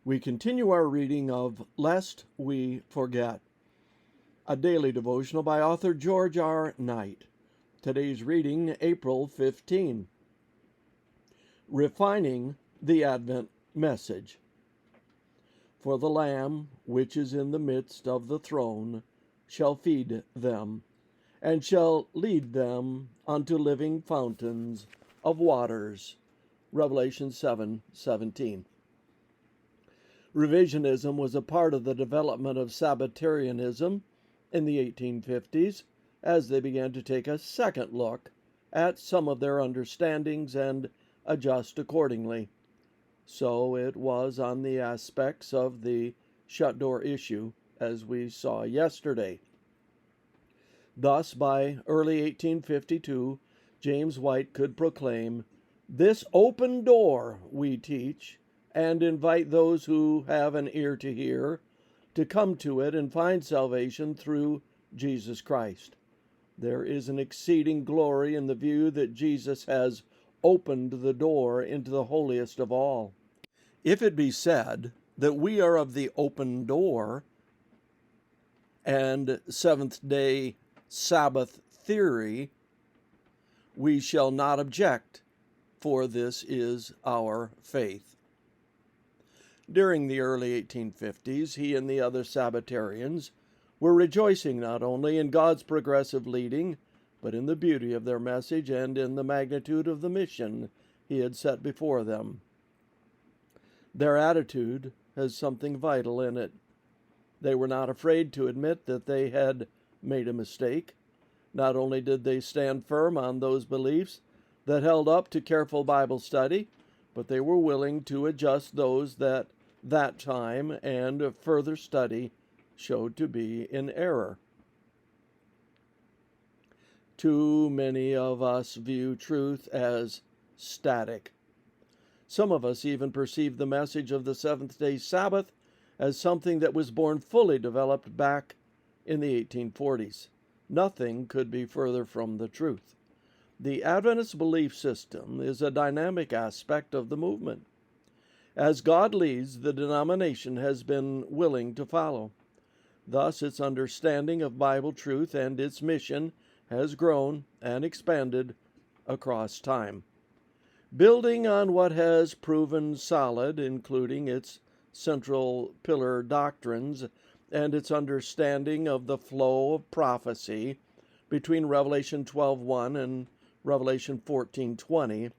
We continue our reading of Lest We Forget, a daily devotional by author George R. Knight. Today's reading, April 15. Refining the Advent Message. For the Lamb which is in the midst of the throne shall feed them, and shall lead them unto living fountains of waters. Revelation 7:17. Revisionism was a part of the development of Sabbatarianism in the 1850s as they began to take a second look at some of their understandings and adjust accordingly. So it was on the aspects of the shut door issue, as we saw yesterday. Thus, by early 1852, James White could proclaim, "This open door we teach, and invite those who have an ear to hear to come to it and find salvation through Jesus Christ. There is an exceeding glory in the view that Jesus has opened the door into the holiest of all. If it be said that we are of the open door and Seventh-day Sabbath theory, we shall not object, for this is our faith." During the early 1850s, he and the other Sabbatarians were rejoicing not only in God's progressive leading, but in the beauty of their message and in the magnitude of the mission he had set before them. Their attitude has something vital in it. They were not afraid to admit that they had made a mistake. Not only did they stand firm on those beliefs that held up to careful Bible study, but they were willing to adjust those that time and further study showed to be in error. Too many of us view truth as static. Some of us even perceive the message of the seventh-day Sabbath as something that was born fully developed back in the 1840s. Nothing could be further from the truth. The Adventist belief system is a dynamic aspect of the movement. As God leads, the denomination has been willing to follow. Thus, its understanding of Bible truth and its mission has grown and expanded across time. Building on what has proven solid, including its central pillar doctrines and its understanding of the flow of prophecy between Revelation 12:1 and Revelation 14:20,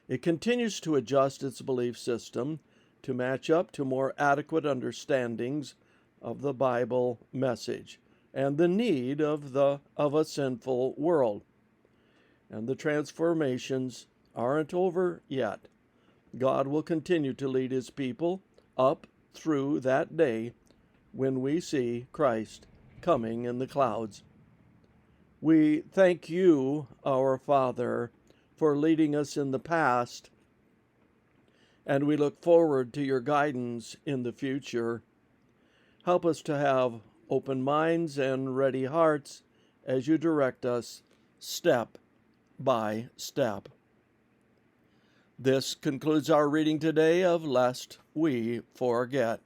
it continues to adjust its belief system to match up to more adequate understandings of the Bible message and the need of a sinful world. And the transformations aren't over yet. God will continue to lead his people up through that day when we see Christ coming in the clouds. We thank you, our Father, for leading us in the past, and we look forward to your guidance in the future. Help us to have open minds and ready hearts as you direct us step by step. This concludes our reading today of Lest We Forget.